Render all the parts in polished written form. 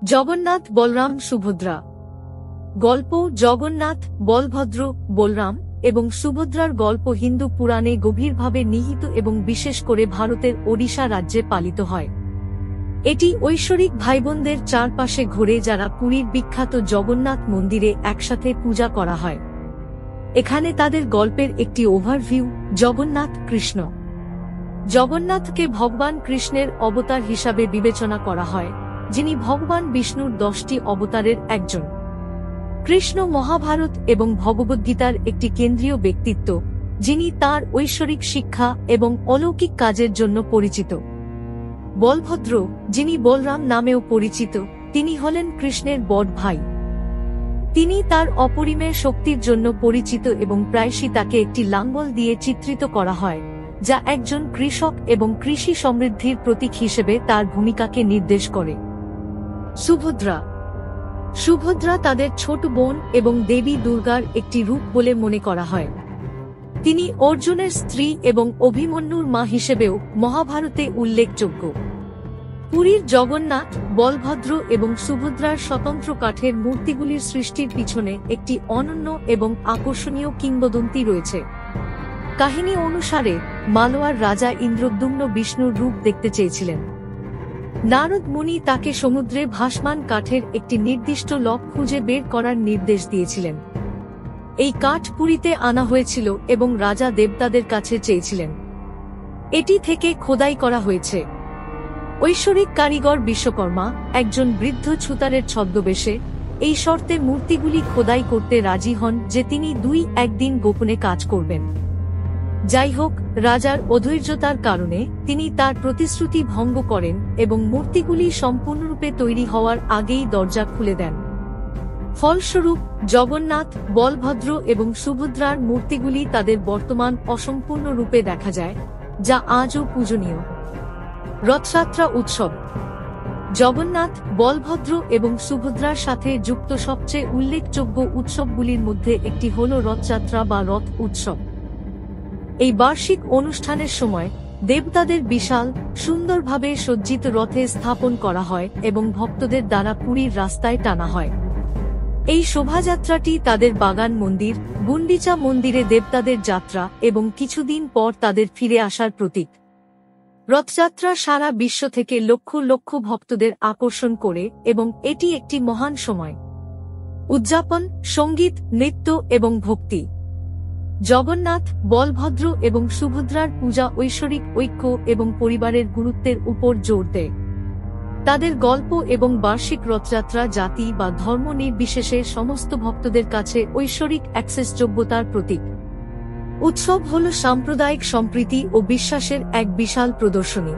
জগন্নাথ, বলরাম, সুভদ্রা। গল্প জগন্নাথ, বলভদ্র, বলরাম এবং সুভদ্রার গল্প হিন্দু পুরাণে গভীরভাবে নিহিত এবং বিশেষ করে ভারতের ওড়িশা রাজ্যে পালিত হয়। এটি ঐশ্বরিক ভাইবোনদের চারপাশে ঘুরে যারা পুরীর বিখ্যাত জগন্নাথ মন্দিরে একসাথে পূজা করা হয়। এখানে তাদের গল্পের একটি ওভারভিউ। জগন্নাথ কৃষ্ণ। জগন্নাথকে ভগবান কৃষ্ণের অবতার হিসাবে বিবেচনা করা হয়, যিনি ভগবান বিষ্ণুর 10টি অবতারের একজন। কৃষ্ণ মহাভারত এবং ভগবদ্গীতার একটি কেন্দ্রীয় ব্যক্তিত্ব, যিনি তাঁর ঐশ্বরিক শিক্ষা এবং অলৌকিক কাজের জন্য পরিচিত। বলভদ্র, যিনি বলরাম নামেও পরিচিত, তিনি হলেন কৃষ্ণের বড় ভাই। তিনি তার অপরিমেয় শক্তির জন্য পরিচিত এবং প্রায়শই তাকে একটি লাঙ্গল দিয়ে চিত্রিত করা হয়, যা একজন কৃষক এবং কৃষি সমৃদ্ধির প্রতীক হিসেবে তার ভূমিকাকে নির্দেশ করে। সুভদ্রা। সুভদ্রা তাদের ছোট বোন এবং দেবী দুর্গার একটি রূপ বলে মনে করা হয়। তিনি অর্জুনের স্ত্রী এবং অভিমন্যুর মা হিসেবেও মহাভারতে উল্লেখযোগ্য। পুরীর জগন্নাথ, বলভদ্র এবং সুভদ্রার স্বতন্ত্র কাঠের মূর্তিগুলির সৃষ্টির পিছনে একটি অনন্য এবং আকর্ষণীয় কিংবদন্তি রয়েছে। কাহিনী অনুসারে মালওয়ার রাজা ইন্দ্রদ্যুম্ন বিষ্ণুর রূপ দেখতে চেয়েছিলেন। নারদ মুনি তাকে সমুদ্রে ভাসমান কাঠের একটি নির্দিষ্ট লক খুঁজে বের করার নির্দেশ দিয়েছিলেন। এই কাঠ পুরীতে আনা হয়েছিল এবং রাজা দেবতাদের কাছে চেয়েছিলেন। এটি থেকে খোদাই করা হয়েছে। ঐশ্বরিক কারিগর বিশ্বকর্মা, একজন বৃদ্ধ ছুতারের ছদ্মবেশে, এই শর্তে মূর্তিগুলি খোদাই করতে রাজি হন যে তিনি 2-1 দিন গোপনে কাজ করবেন। যাই হোক, রাজার অধৈর্যতার কারণে তিনি তার প্রতিশ্রুতি ভঙ্গ করেন এবং মূর্তিগুলি সম্পূর্ণরূপে তৈরি হওয়ার আগেই দরজা খুলে দেন। ফলস্বরূপ জগন্নাথ, বলভদ্র এবং সুভদ্রার মূর্তিগুলি তাদের বর্তমান অসম্পূর্ণ রূপে দেখা যায়, যা আজও পূজনীয়। রথযাত্রা উৎসব। জগন্নাথ, বলভদ্র এবং সুভদ্রার সাথে যুক্ত সবচেয়ে উল্লেখযোগ্য উৎসবগুলির মধ্যে একটি হল রথযাত্রা বা রথ উৎসব। এই বার্ষিক অনুষ্ঠানের সময় দেবতাদের বিশাল, সুন্দরভাবে সজ্জিত রথে স্থাপন করা হয় এবং ভক্তদের দ্বারা পুরীর রাস্তায় টানা হয়। এই শোভাযাত্রাটি তাদের বাগান মন্দির, গুন্ডিচা মন্দিরে দেবতাদের যাত্রা এবং কিছুদিন পর তাদের ফিরে আসার প্রতীক। রথযাত্রা সারা বিশ্ব থেকে লক্ষ লক্ষ ভক্তদের আকর্ষণ করে এবং এটি একটি মহান সময়। উদযাপন, সঙ্গীত, নৃত্য এবং ভক্তি। জগন্নাথ, বলভদ্র এবং সুভদ্রার পূজা ঐশ্বরিক ঐক্য এবং পরিবারের গুরুত্বের উপর জোর দেয়। তাদের গল্প এবং বার্ষিক রথযাত্রা জাতি বা ধর্ম নির্বিশেষে সমস্ত ভক্তদের কাছে ঐশ্বরিক অ্যাক্সেসযোগ্যতার প্রতীক। উৎসব হল সাম্প্রদায়িক সম্প্রীতি ও বিশ্বাসের এক বিশাল প্রদর্শনী।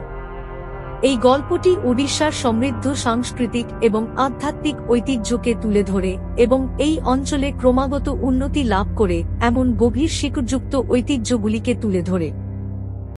এই গল্পটি ওড়িশার সমৃদ্ধ সাংস্কৃতিক এবং আধ্যাত্মিক ঐতিহ্যকে তুলে ধরে এবং এই অঞ্চলে ক্রমাগত উন্নতি লাভ করে এমন গভীর শিকড়যুক্ত ঐতিহ্যগুলিকে তুলে ধরে।